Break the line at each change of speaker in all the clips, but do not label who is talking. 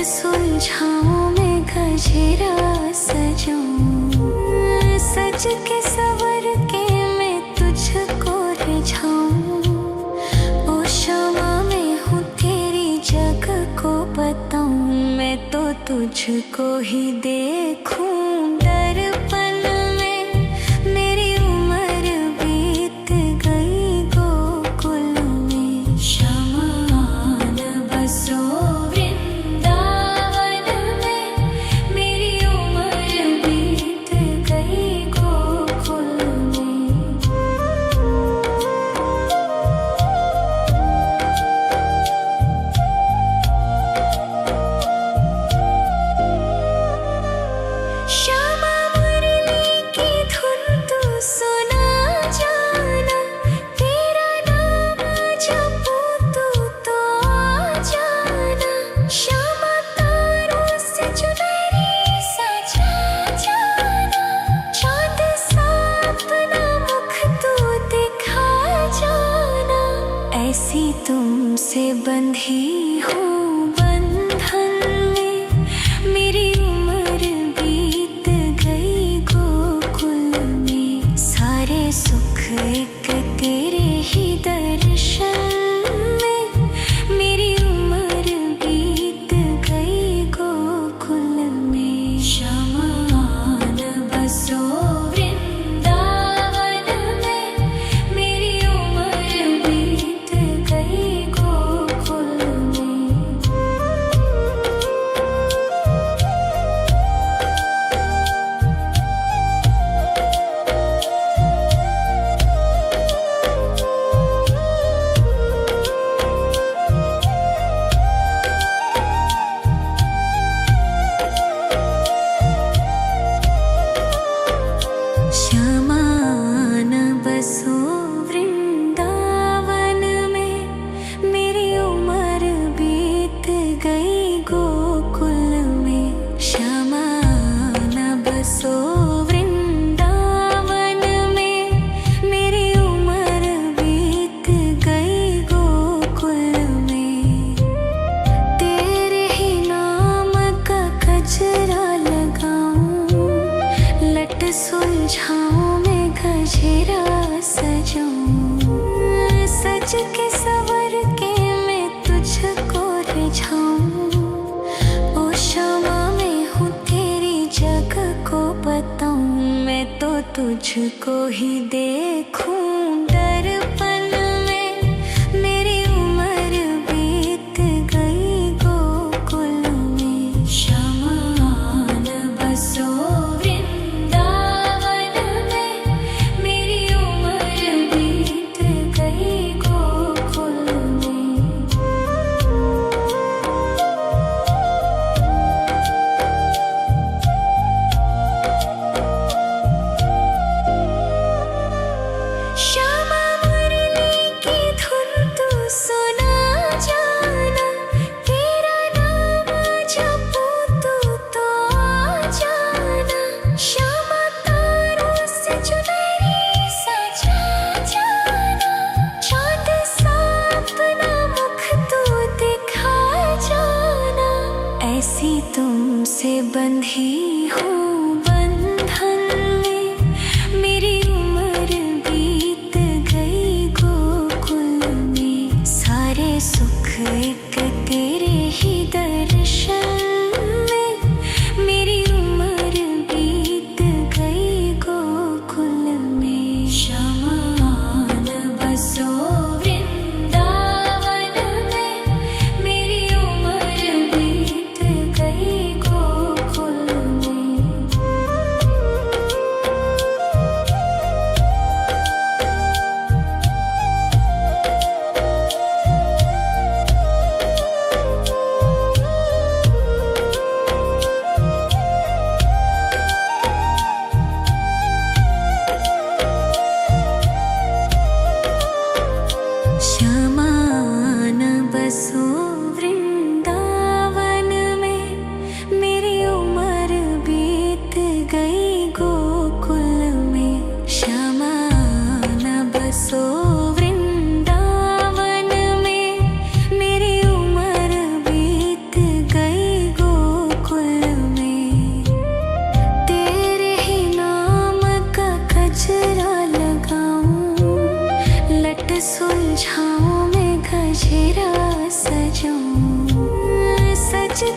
सुलझाऊं मैं गजरा सजाऊं, सज के सवर के मैं तुझको रिझाऊं। ओ शमा मैं हूँ तेरी जग को बताऊं, मैं तो तुझको ही देखूं दर्पण में। मेरी उम्र बीत गई गोकुल में, शमान बसो ऐसी तुमसे बंधी हूँ बंधन में, मेरी उम्र बीत गई गोकुल में। सारे सुख एक तेरे ही दर्शन में, मेरी उम्र बीत गई गोकुल में। शमान बसो सुलझाऊं मैं गजरा सजाऊं, सज के सवर के मैं तुझको रिझाऊं। ओ शमा मैं हूँ तेरी जग को बताऊं, मैं तो तुझको ही देखूं दर्पण में। मेरी उम्र बीत गई गोकुल में, शमान बसो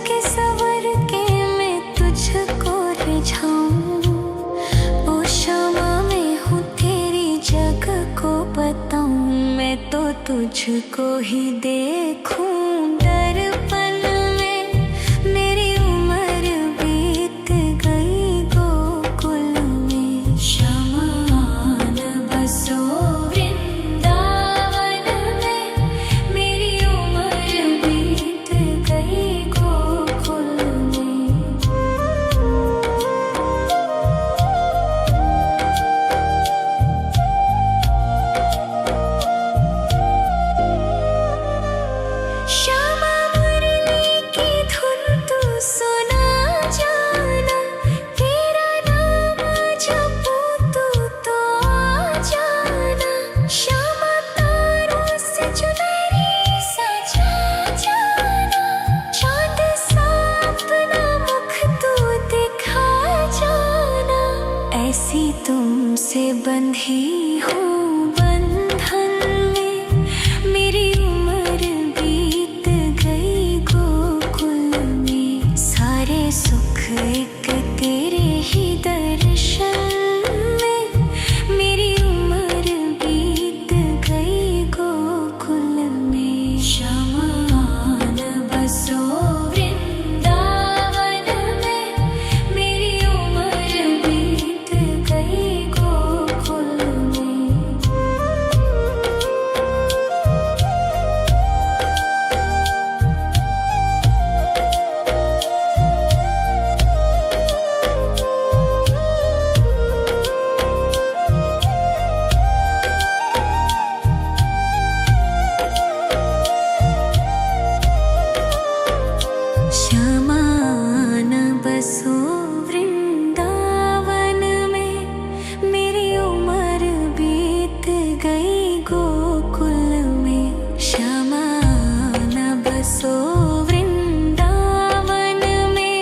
के सवर के मैं तुझको रिझाऊं। ओ क्षमा में हूँ तेरी जग को बताऊं, मैं तो तुझको ही देखूं दर्पण में। मेरी उम्र बीत गई गोकुल में, शमान बसो वृंदावन में। मेरी उम्र बीत गई गोकुल में। श्यामा मुरली की धुन तू सुना जाना, तेरा नाम जपूं तो आ जाना। श्यामा तारों से चुनरी सजा जाना, चांद सा अपना मुख तू दिखा जाना। ऐसी तुमसे बंधी हूँ बंधन में, मेरी उम्र बीत गई गोकुल में। सारे सुख एक तेरे ही दर्शन में, मेरी उम्र बीत गई गोकुल में। शमान बसो वृंदावन में, मेरी उम्र बीत गई गोकुल में। श्यामान बसो वृंदावन में, मेरी उम्र बीत गई गोकुल में। श्यामान बसो वृंदावन में,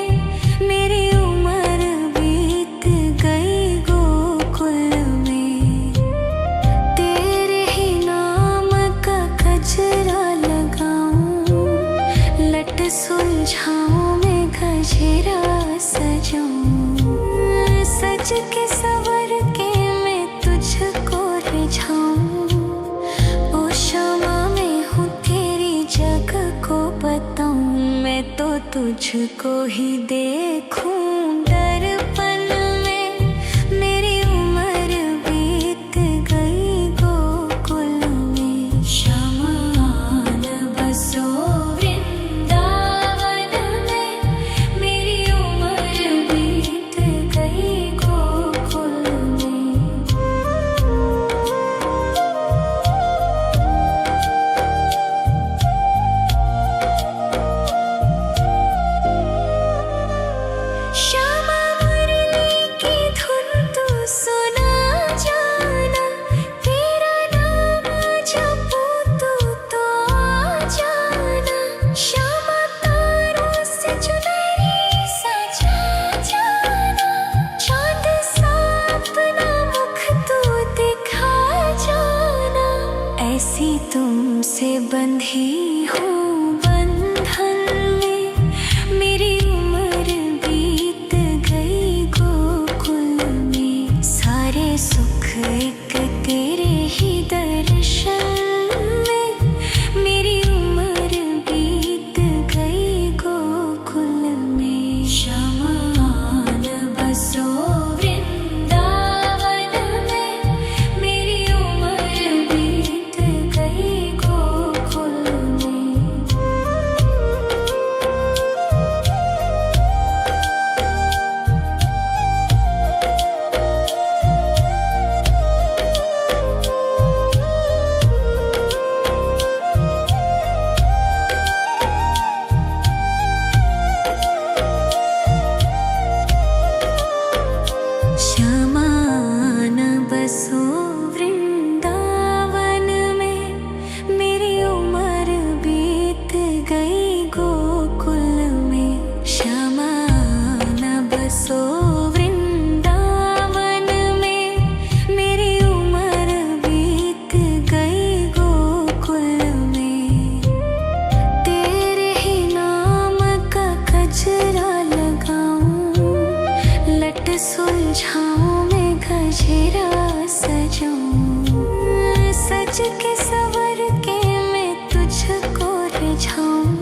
मेरी उम्र बीत गई गोकुल में। तेरे ही नाम का गजरा लगाऊं, लट सुलझाऊं मैं गजरा सजाऊं। सज के सवर के मैं तुझको रिझाऊं। ओ क्षमा में हूँ तेरी जग को बताऊं, मैं तो तुझको ही देखूं दर्पण में। मेरी उम्र बीत गई गोकुल में। शमान बसो वृंदावन में, मेरी उम्र बीत गई गोकुल में। श्यामा मुरली की धुन तू सुना जाना, तेरा नाम जपूं तो आ जाना। श्यामा तारों से चुनरी सजा जाना, चांद सा अपना मुख तू दिखा जाना। ऐसी तुमसे बंधी हूँ बंधन में, मेरी उम्र बीत गई गोकुल में। सारे सुख एक तेरे ही दर्शन में, मेरी उम्र बीत गई गोकुल में। शमान बसो वृंदावन में, मेरी उम्र बीत गई गोकुल में। सजूं, सज के सवर के मैं तुझको रिझाऊं।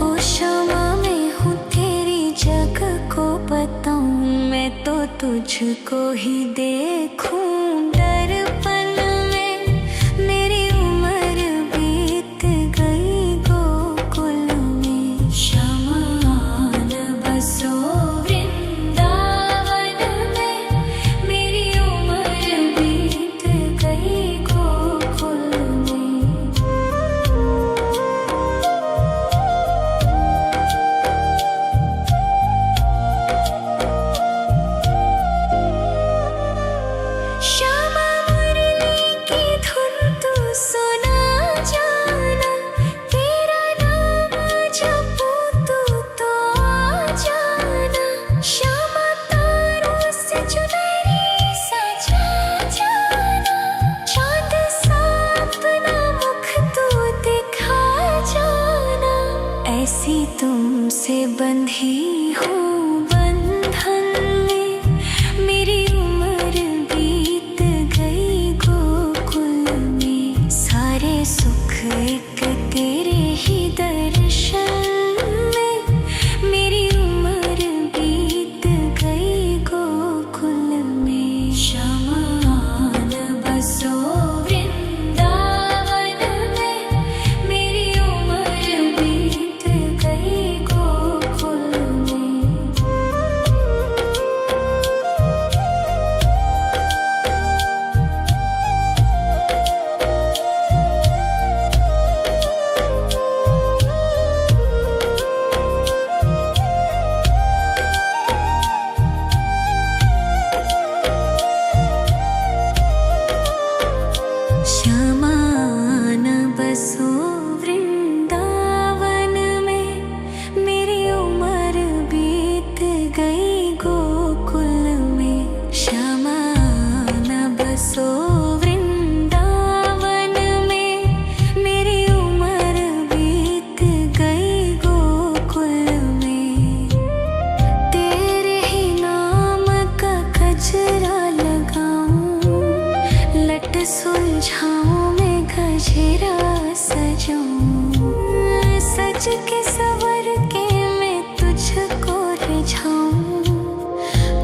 ओ शमा मैं हूँ तेरी जग को बताऊं, मैं तो तुझको ही देखूं। दर्पण में मेरी उम्र बीत गई गोकुल में, शमान बसो वृंदावन में, मेरी उम्र बीत गई गोकुल में। श्यामा मुरली की धुन तू सुना जाना, तेरा नाम जपूं तो आ जाना। श्यामा तारों से चुनरी सजा जाना, चांद सा अपना मुख तू दिखा जाना। ऐसी तुमसे बंधी हूँ बंधन में, मेरी उम्र बीत गई गोकुल में। सारे सुख एक तेरे ही दर्शन में, मेरी उम्र बीत गई गोकुल में। शमान बसो वृंदावन में, मेरी उम्र बीत गई गोकुल में। शमान बसो वृंदावन में, मेरी उम्र बीत गई गोकुल में। शमान बसो वृंदावन में, मेरी उम्र बीत गई गोकुल में। तेरे ही नाम का गजरा लगाऊं, लट सुलझाऊं मैं गजरा सजाऊं। सज के सवर के मैं तुझको रिझाऊं।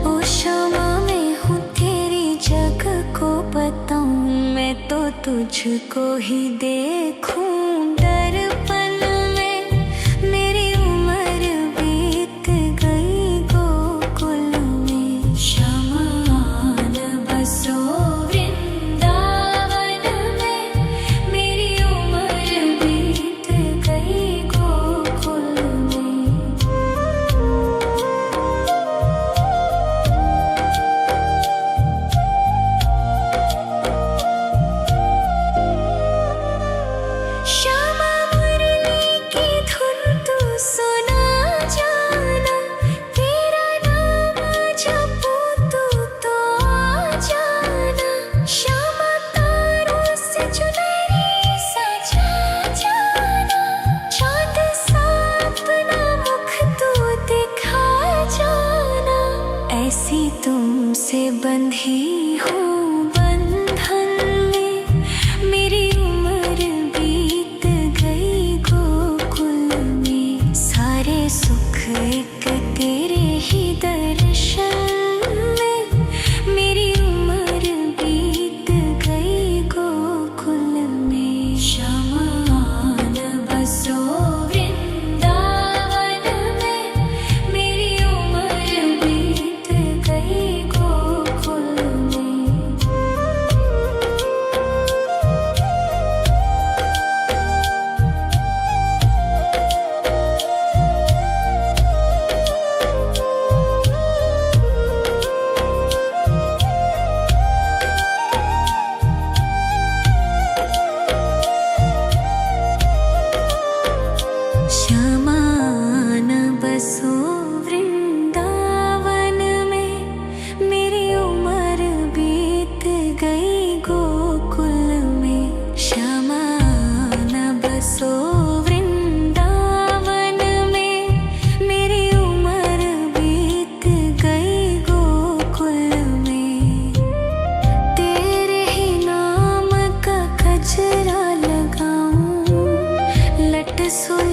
ओ शमा मैं हूँ तेरी जग को बताऊं, मैं तो तुझको ही देखूं। दर्पण में मेरी उम्र बीत गई गोकुल में। शमान बसो वृंदावन में, मेरी उम्र बीत गई गोकुल में।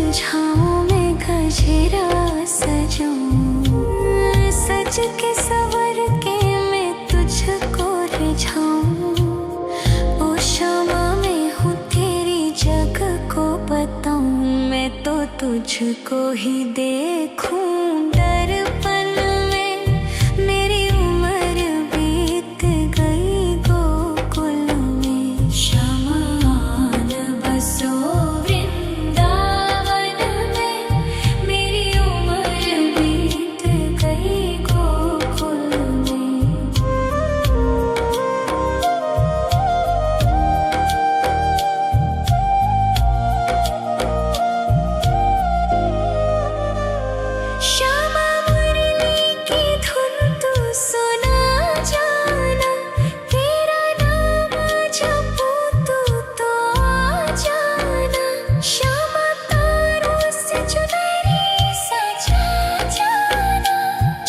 सुलझाऊं मैं गजरा सजाऊं, सज के सवर के मैं तुझको रिझाऊं। ओ शमा मैं हूँ तेरी जग को बताऊं, मैं तो तुझको ही देखूं दर्पण में। मेरी उम्र बीत गई गोकुल में, शमान बसो वृंदावन में। मेरी उम्र बीत गई गोकुल में। श्यामा मुरली की धुन तू सुना जाना, तेरा नाम जपूं तू तो आ जाना। श्यामा तारों से चुनरी सजा जाना,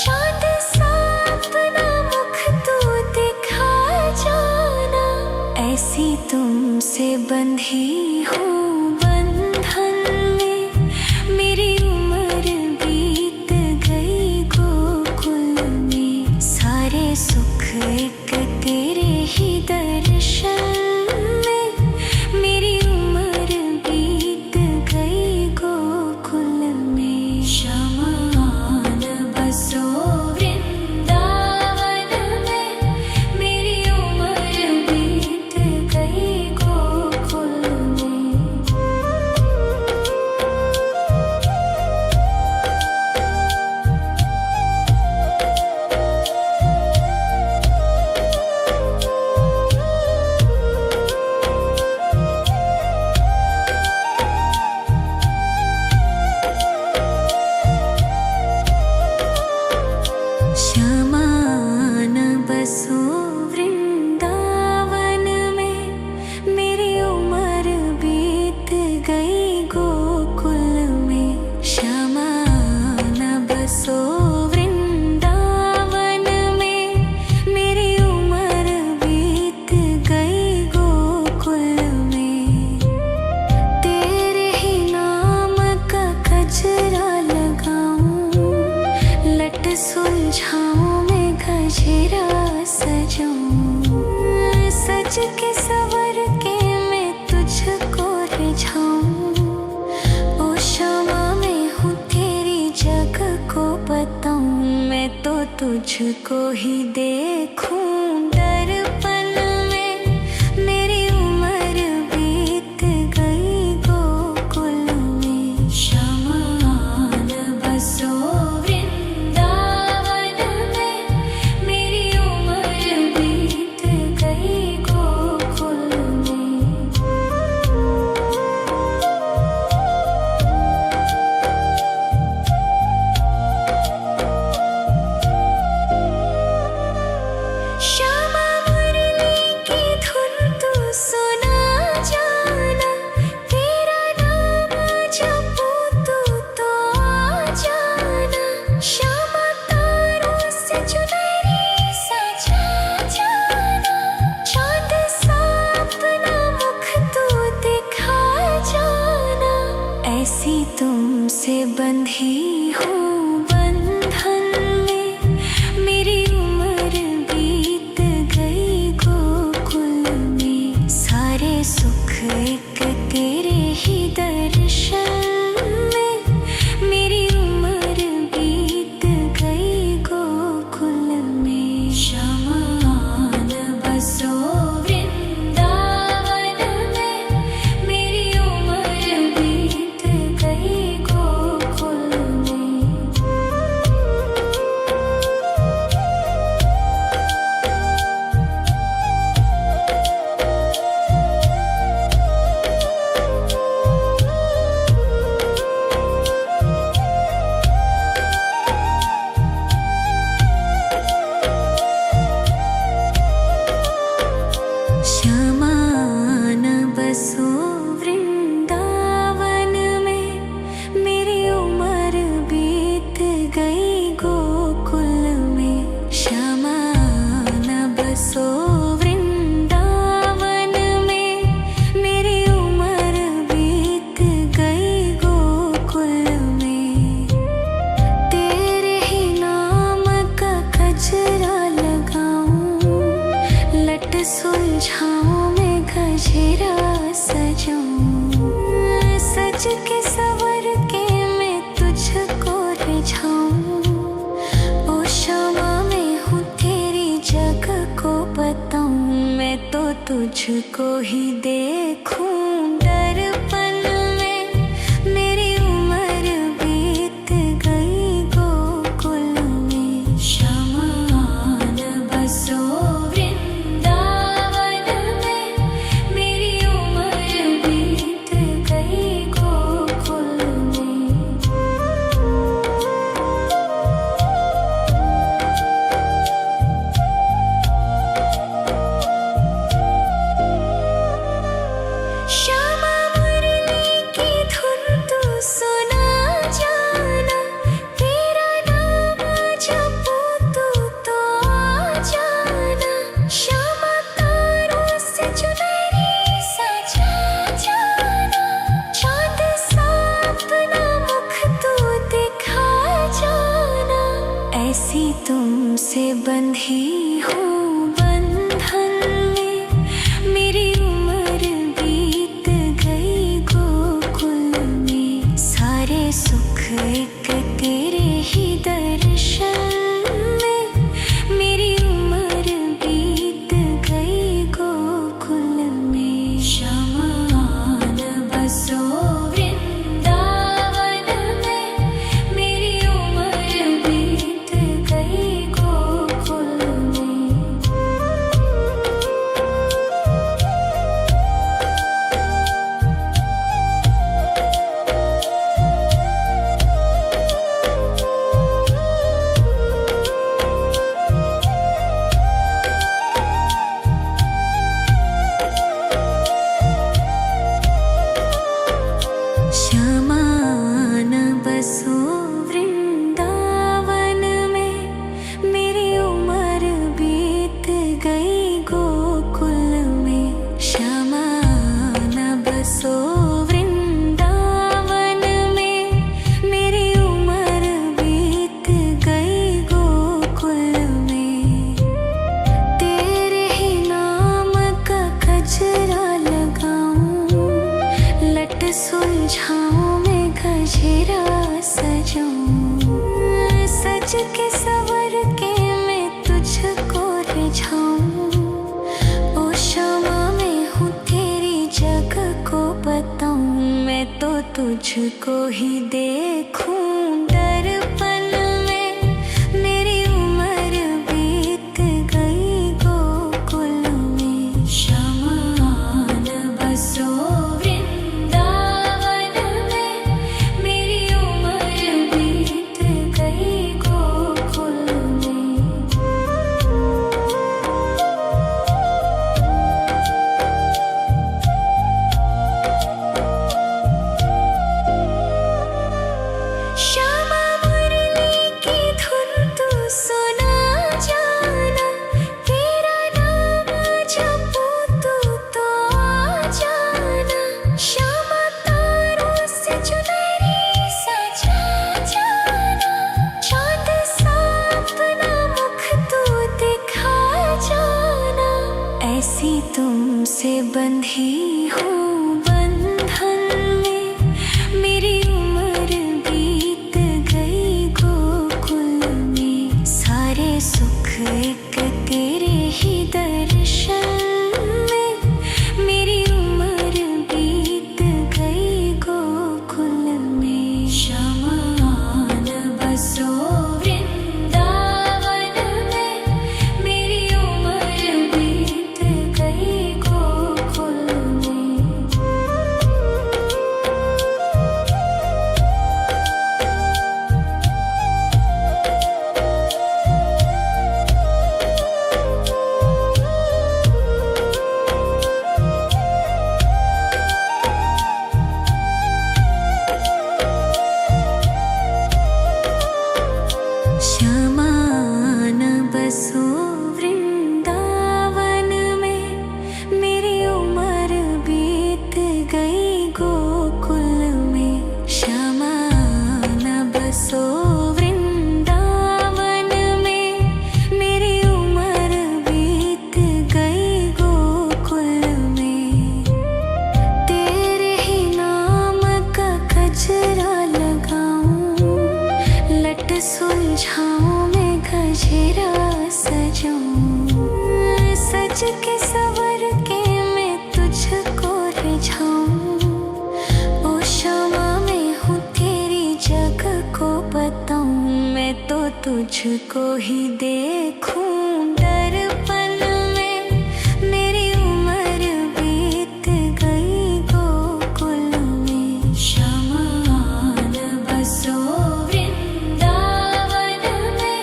चाँद सा अपना मुख तू दिखा जाना। ऐसी तुमसे बंधी हूँ बंधन में, मेरी उम्र बीत गई गोकुल में। सारे सुख एक तेरे ही दर्शन में, मेरी उम्र बीत गई गोकुल में। शमान बसो वृंदावन में, मेरी उम्र बीत गई गोकुल में। शमान बसो वृंदावन में, मेरी उम्र बीत गई गोकुल में। शमान बसो वृंदावन में, मेरी उम्र बीत गई गोकुल में। तेरे ही नाम का गजरा लगाऊं, लट सुलझाऊं मैं गजरा सजाऊं। सज के सवर के मैं तुझको रिझाऊं। ओ शमा मैं हूँ तेरी जग को बताऊं, मैं तो तुझको ही देखूं दर्पण में। मेरी उम्र बीत गई गोकुल में। शमान बसो वृंदावन में, मेरी उम्र बीत गई गोकुल में। श्यामा मुरली की धुन तू सुना जाना, तेरा नाम जपूं तू तो आ जाना। श्यामा तारों से चुनरी सजा जाना, चाँद सा अपना मुख तू दिखा जाना। ऐसी तुमसे बंधी हूँ बंधन में, मेरी उम्र बीत गई गोकुल में। सारे सुख एक तेरे ही दर्शन में, मेरी उम्र बीत गई गोकुल में। शमान बसो वृंदावन में, मेरी उम्र बीत गई गोकुल में। लट सुलझाऊं मैं गजरा सजाऊं, सज के सवर के मैं तुझको रिझाऊं। ओ शामा मैं हूँ तेरी जग को बताऊं, मैं तो तुझको ही देखूं दर्पण में। मेरी उम्र बीत गई गोकुल में, श्यामा आन बसो वृंदावन में। मेरी उम्र बीत गई गोकुल में। श्यामा मुरली की धुन तू सुना जाना, तेरा नाम जपूं तो आ जाना। श्यामा तारों से चुनरी सजा जाना, चांद सा अपना मुख तू दिखा जाना। ऐसी तुमसे बंधी हूँ बंधन में, मेरी उम्र बीत गई गोकुल में। सारे सुख एक तेरे ही दर्शन में, मेरी उम्र बीत गई गोकुल में। श्यामा आन बसो वृंदावन में, मेरी उम्र बीत गई गोकुल में। श्यामा आन बसो वृंदावन में, मेरी उम्र बीत गई गोकुल में। श्यामा आन बसो वृंदावन में, मेरी उम्र बीत गई गोकुल में। तेरे ही नाम का गजरा लगाऊं, लट सुलझाऊं मैं गजरा सजाऊं, सज के सवर के मैं तुझको रिझाऊं। ओ शामा मैं हूँ तेरी जग को बताऊं, मैं तो तुझको ही देखूं दर्पण में। मेरी उम्र बीत गई गोकुल में, श्यामा आन बसो वृंदावन में। मेरी उम्र बीत गई गोकुल में। श्यामा मुरली की धुन तू सुना जाना, तेरा नाम जपूं तो आ जाना। श्यामा तारों से चुनरी सजा जाना, चांद सा अपना मुख तू दिखा जाना। ऐसी तुमसे बंधी हूँ बंधन में, मेरी उम्र बीत गई गोकुल में। सारे सुख एक तेरे ही दर्शन में, मेरी उम्र बीत गई गोकुल में। श्यामा आन बसो वृंदावन में, मेरी उम्र बीत गई गोकुल में। तुझको ही देखूं दर्पण में। मेरी उम्र बीत गई गोकुल में। शमान बसो वृंदावन में।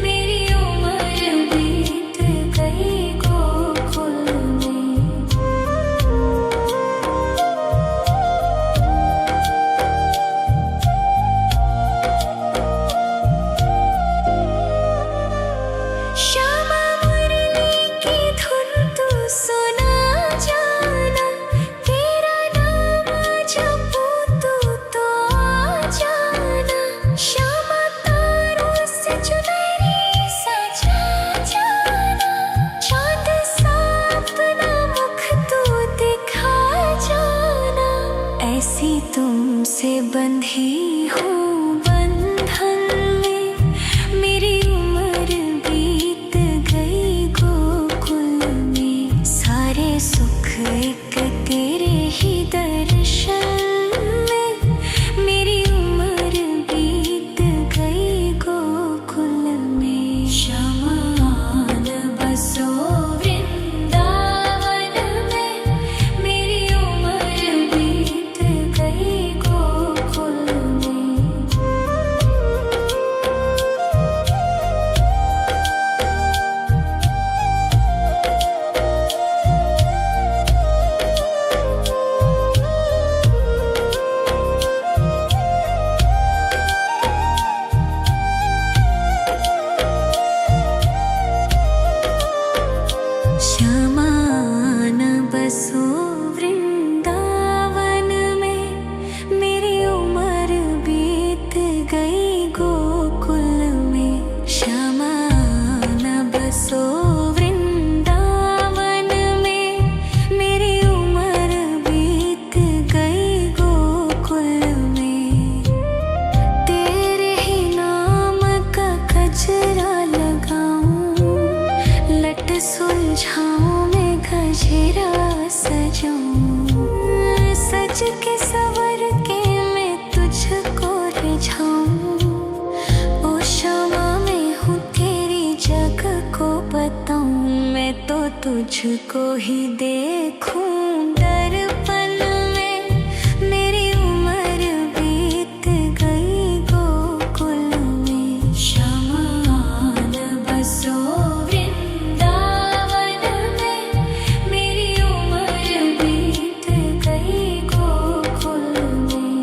मेरी उम्र बीत गई गोकुल में। श्यामा मुरली की धुन तू सुना जाना। तेरा नाम जपूं तो आ जाना। श्यामा तारों से चुनरी सजा जाना। चांद सा अपना मुख तू दिखा जाना। ऐसी तुमसे बंधी हूँ बंधन में। मेरी उम्र बीत गई गोकुल में। सारे सुख एक तेरे ही दर्शन में। मेरी उम्र बीत गई गोकुल में। शमान बसो वृंदावन में। मेरी उम्र बीत गई गोकुल में। श्यामान बसो वृंदावन में। मेरी उम्र बीत गई गोकुल में। श्यामान बसो वृंदावन में। मेरी उम्र बीत गई गोकुल में। तेरे ही नाम का गजरा लगाऊं। लट सुलझाऊं मैं गजरा सजाऊं। सज के सवर के मैं तुझको रिझाऊं। ओ श्यामा मैं हूँ तेरी जग को बताऊं। मैं तो तुझको ही देखूं दर्पण में। मेरी उम्र बीत गई गोकुल में। शमान बसो वृंदावन में। मेरी उम्र बीत गई गोकुल में।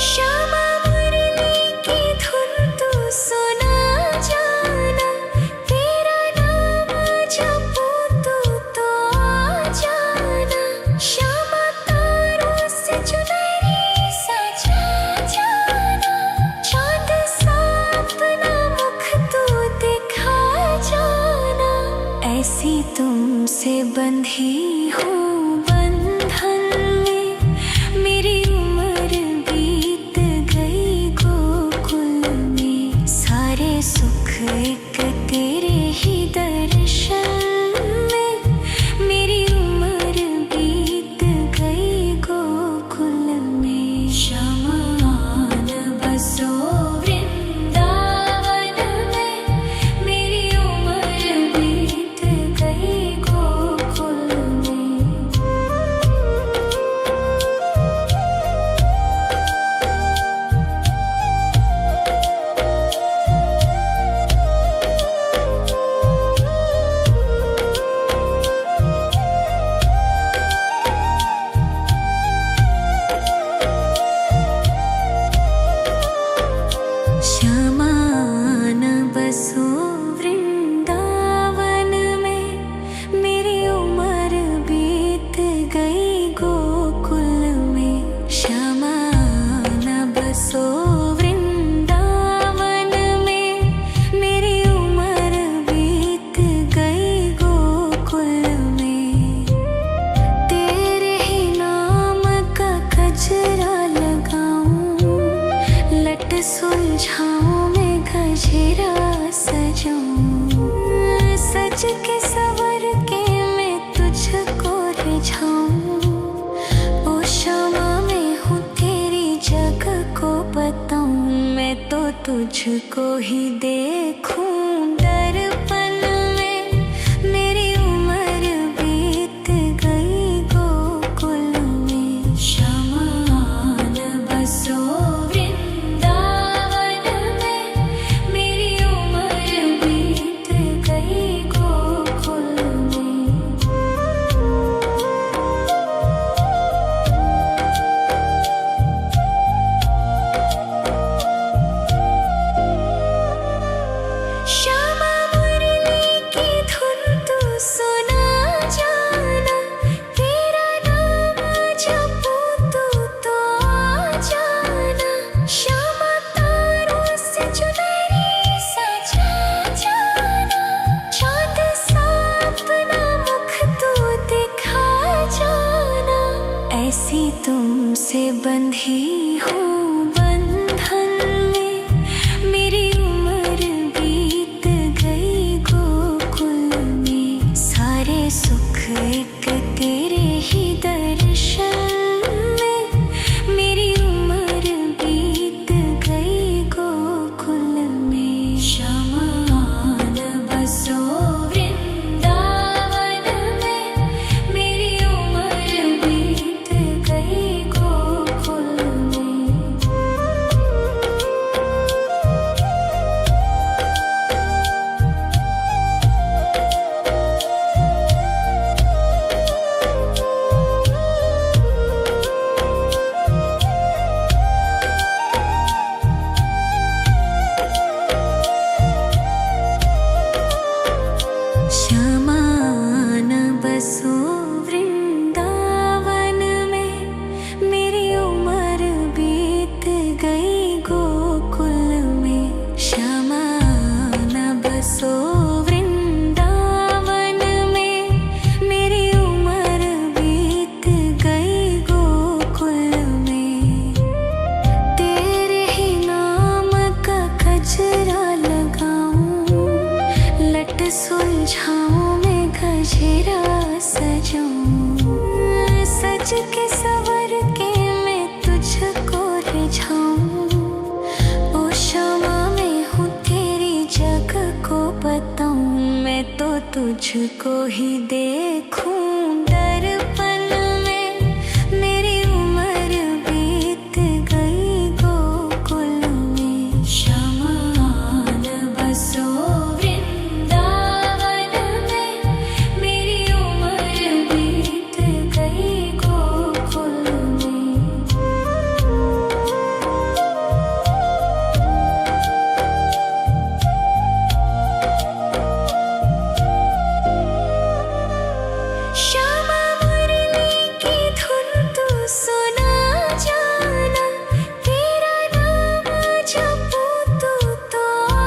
श्यामा मुरली की धुन तू सुना जाना। तेरा नाम जपूं तो आ जाना। श्यामा तारों से चुनरी सजा जाना। चांद सा अपना मुख तू दिखा जाना। ऐसी तुमसे बंधी हूँ बंधन में। मेरी उम्र बीत गई गोकुल में। सारे सुख एक तेरे ही दर्शन में। मेरी उम्र बीत गई गोकुल में। शमान बसो वृंदावन में। मेरी उम्र बीत गई गोकुल में। श्यामान बसो वृंदावन में। मेरी उम्र बीत गई गोकुल में। श्यामान बसो वृंदावन में। मेरी उम्र बीत गई गोकुल में। तेरे ही नाम का गजरा लगाऊं। लट सुलझाऊं मैं गजरा सजाऊं। सज के सवर के तुझको ही देखूं दर्पण में। मेरी उम्र बीत गई गोकुल में, शमान बसो वृंदावन में। मेरी उम्र बीत गई गोकुल में। श्यामा मुरली की धुन तू सुना जाना, तेरा नाम जपूं तू तो आ जाना। श्यामा तारों से चुनरी सजा जाना, चाँद सा अपना मुख तू दिखा जाना। ऐसी तुमसे बंधी हूँ बंधन में, मेरी उम्र बीत गई गोकुल में। सारे सुख एक तेरे ही दर्शन में, मेरी उम्र बीत गई गोकुल में। शमान बसो वृंदावन में, मेरी उम्र बीत गई गोकुल में। शमान बसो वृंदावन में, मेरी उम्र बीत गई गोकुल में। शमान बसो वृंदावन में, मेरी उम्र बीत गई गोकुल में। तेरे ही नाम का गजरा लगाऊं, लट सुलझाऊं मैं गजरा सजाऊं। सज के सवर के मैं तुझको रिझाऊं। ओ क्षमा मैं हूँ तेरी जग को बताऊं। मैं तो तुझको ही देखूं दर्पण में, मेरी उम्र बीत गई गोकुल में। शमान बसो वृंदावन में, मेरी उम्र बीत गई गोकुल में। श्यामा मुरली की धुन तू सुना जाना, तेरा नाम जपूं तू तो आ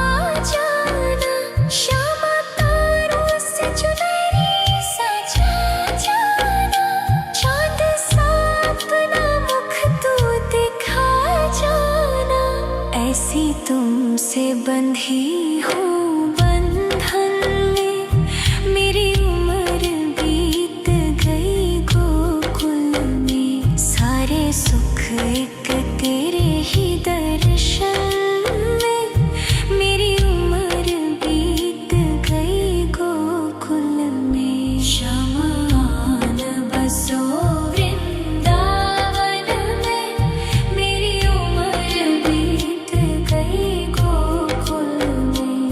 जाना। श्यामा तारों से चुनरी सजा जाना, चाँद सा अपना मुख तू दिखा जाना। ऐसी तुमसे बंधी हूँ बंधन में, मेरी उम्र बीत गई गोकुल में। सारे सुख एक तेरे ही दर्शन में, मेरी उम्र बीत गई गोकुल में। शमान बसो वृंदावन में, मेरी उम्र बीत गई गोकुल में।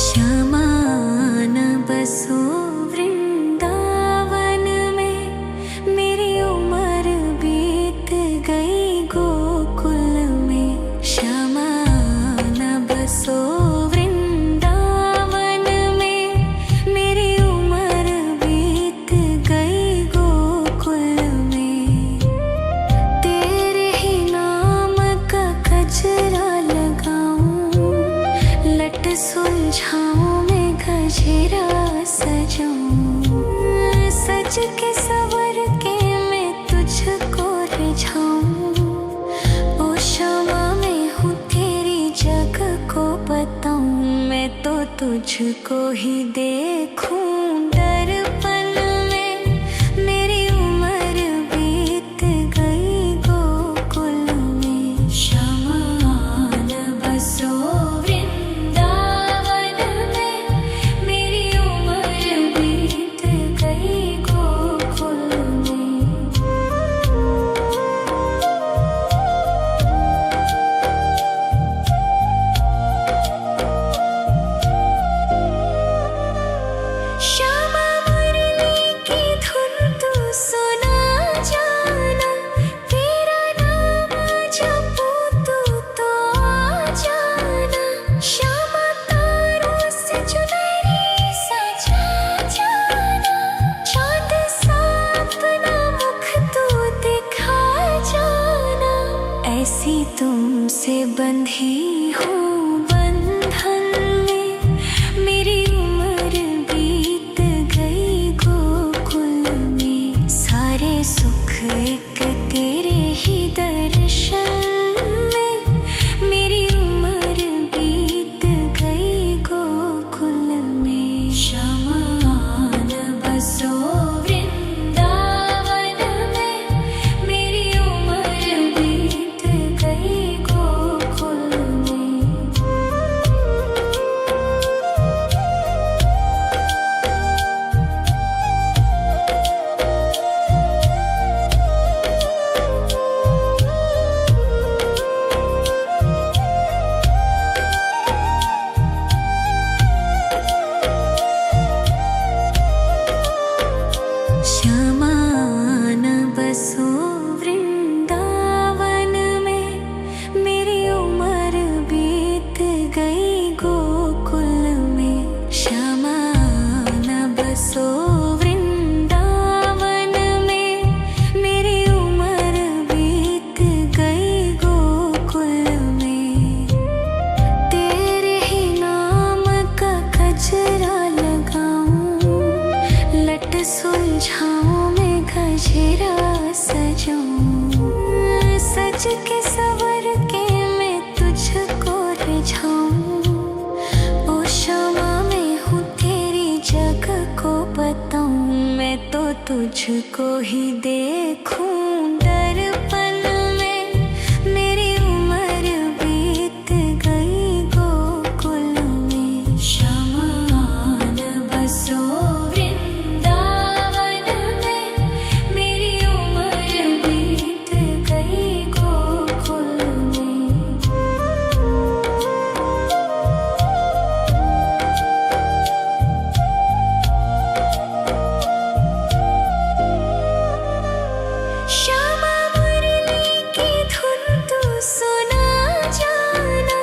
शमान बसो वृंदावन में, मेरी उम्र बीत गई गोकुल में। शमान बसो वृंदावन में, मेरी उम्र बीत गई गोकुल में। तेरे ही नाम का गजरा लगाऊं, लट सुलझाऊं मैं गजरा सजाऊं। सज के सवर के तुझको ही देखूं दर्पण में। मेरी उम्र बीत गई गोकुल में। शमान बसो वृंदावन में। मेरी उम्र बीत गई गोकुल में। श्यामा मुरली की धुन तू सुना जाना। तेरा नाम जपूं तो आ जाना। श्यामा तारों से चुनरी सजा जाना। चांद सा अपना मुख तू दिखा जाना। ऐसी तुमसे बंधी हूँ बंधन में। मेरी उम्र बीत गई गोकुल में। सारे सुख एक तेरे ही दर्शन में। मेरी उम्र बीत गई गोकुल में। शमान बसो वृंदावन में। मेरी उम्र बीत गई गोकुल में। श्यामान बसो वृंदावन में। मेरी उम्र बीत गई गोकुल में। श्यामान बसो वृंदावन में। मेरी उम्र बीत गई गोकुल में। तेरे ही नाम का गजरा लगाऊं। लट सुलझाऊं मैं गजरा सजाऊं। सज के सवर के मैं तुझको रिझाऊं। ओ श्यामा मैं हूँ तेरी जग को बताऊं। मैं तो तुझको ही देखूं दर्पण में। मेरी उम्र बीत गई गोकुल में। शमान बसो वृंदावन में। मेरी उम्र बीत गई गोकुल में। श्यामा मुरली की धुन तू सुना जाना।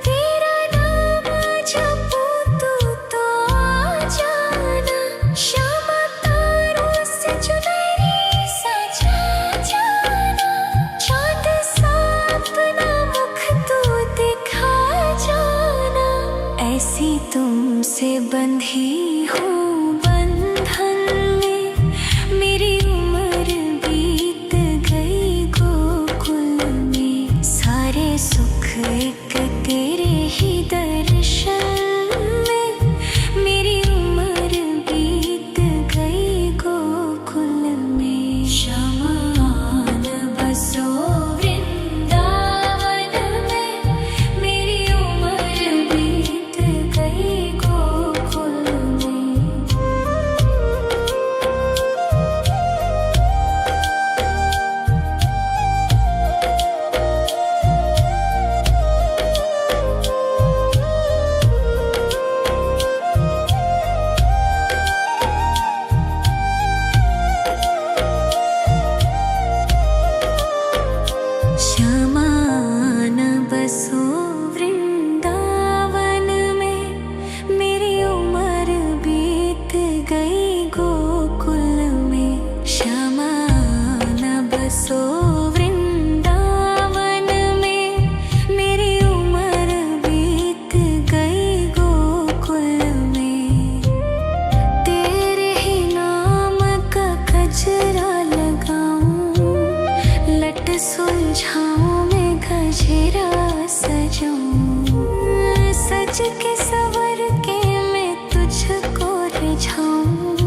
तेरा नाम जपूं तो आ जाना। श्यामा तारों से चुनरी सजा जाना। चांद सा अपना मुख तू दिखा जाना। ऐसी तुमसे बंधी हूँ बंधन में। मेरी उम्र बीत गई गोकुल में। सारे सुख एक तेरे ही दर्शन में। मेरी उम्र बीत गई गोकुल में। शमान बसो वृंदावन में। मेरी उम्र बीत गई गोकुल में। श्यामान बसो वृंदावन में। मेरी उम्र बीत गई गोकुल में। श्यामान बसो वृंदावन में। मेरी उम्र बीत गई गोकुल में। तेरे ही नाम का गजरा लगाऊं। लट सुलझाऊं मैं गजरा सजाऊं। सज के सवर के मैं रिझाऊं।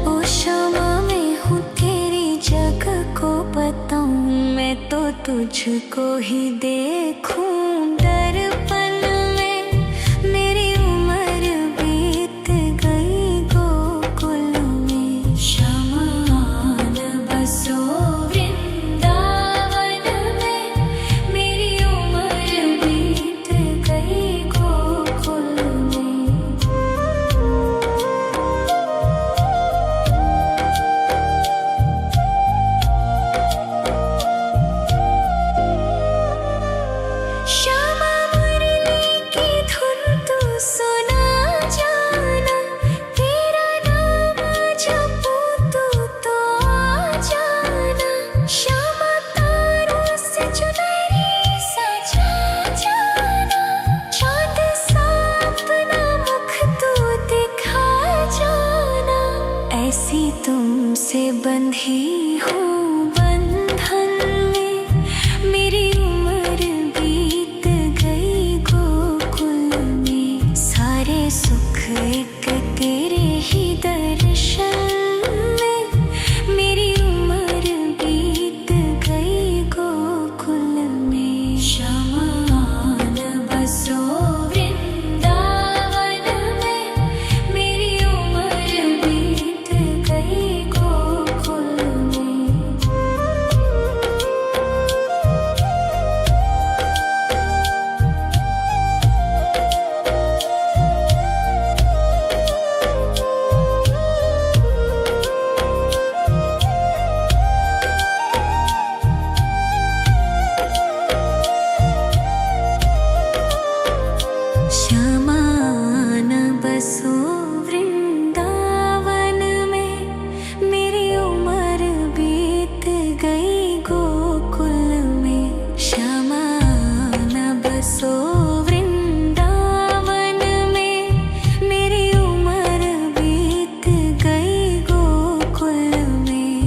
ओ शमा मैं हूँ तेरी जग को बताऊं, मैं तो तुझको ही देखूं। दर्पण में मेरी उम्र बीत गई गोकुल में, शमान बसो वृंदावन में, मेरी उम्र बीत गई गोकुल में। श्यामा मुरली की धुन तू सुना जाना, तेरा नाम जपूं तो आ जाना। श्यामा तारों से चुनरी सजा जाना, चाँद सा अपना मुख तू दिखा जाना। ऐसी तुमसे बंधी हूँ बंधन में, मेरी उम्र बीत गई गोकुल में। सारे सुख एक तेरे ही दर्शन में, मेरी उम्र बीत गई गोकुल में। शमान बसो वृंदावन में, मेरी उम्र बीत गई गोकुल में। शमान बसो वृंदावन में, मेरी उम्र बीत गई गोकुल में। शमान बसो वृंदावन में, मेरी उम्र बीत गई गोकुल में।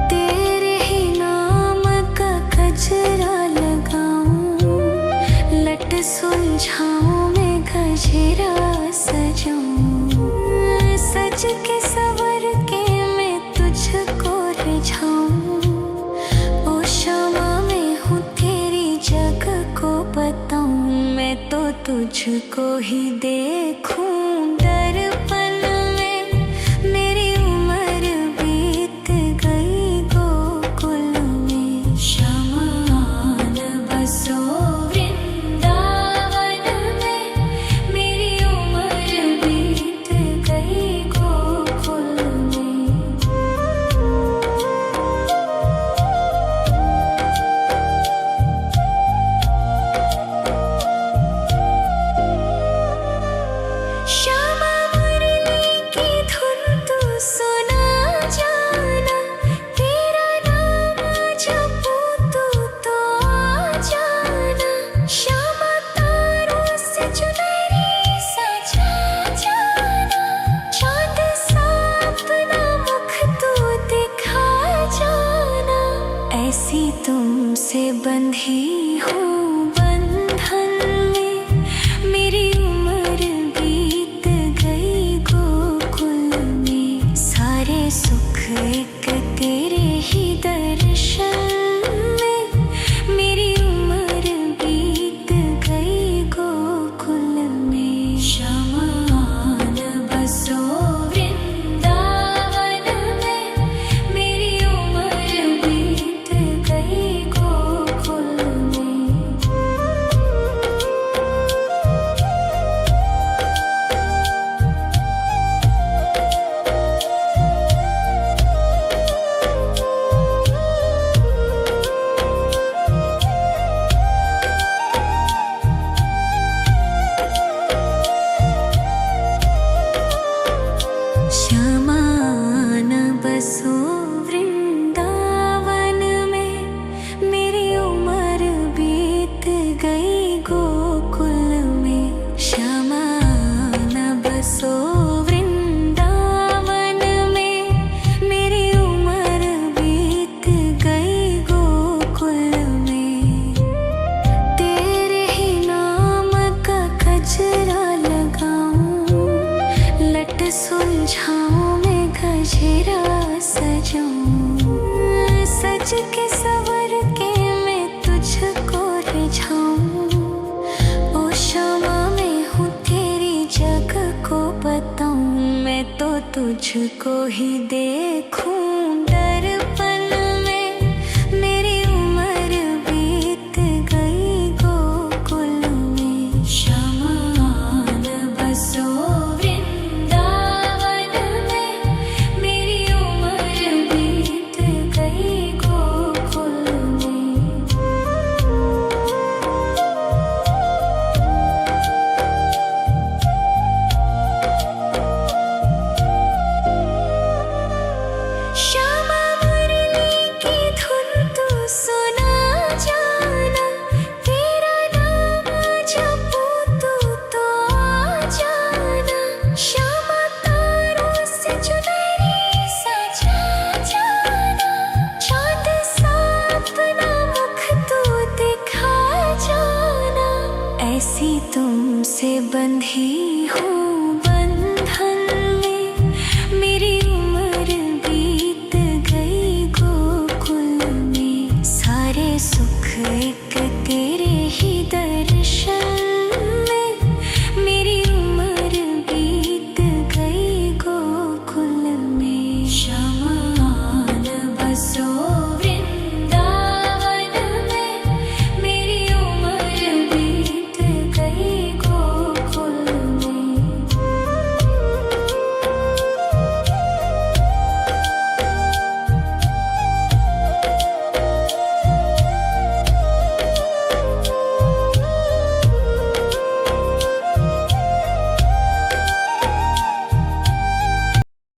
तेरे ही नाम का गजरा लगाऊं, लट सुलझाऊं मैं गजरा सजाऊं। सज के सवर के मैं तुझको रिझाऊं। ओ शमा मैं हूँ तेरी जग को बताऊं, मैं तो तुझको ही देखूं। दर्पण में मेरी उम्र बीत गई गोकुल में। शमान बसो वृंदावन में, मेरी उम्र बीत गई गोकुल में। घट सुलझाऊं मैं गजरा सजाऊं, सज के सवर के मैं तुझको रिझाऊं। ओ शमा मैं हूँ तेरी जग को बताऊं, मैं तो तुझको ही देखूं दर्पण में। मेरी उम्र बीत गई गोकुल में, शमान बसो वृंदावन में। मेरी उम्र बीत गई गोकुल में। श्यामा मुरली की धुन तू सुना जाना, तेरा नाम जपूं तू तो आ जाना। श्यामा तारों से चुनरी सजा जाना, चाँद सा अपना मुख तू दिखा जाना। ऐसी तुमसे बंधी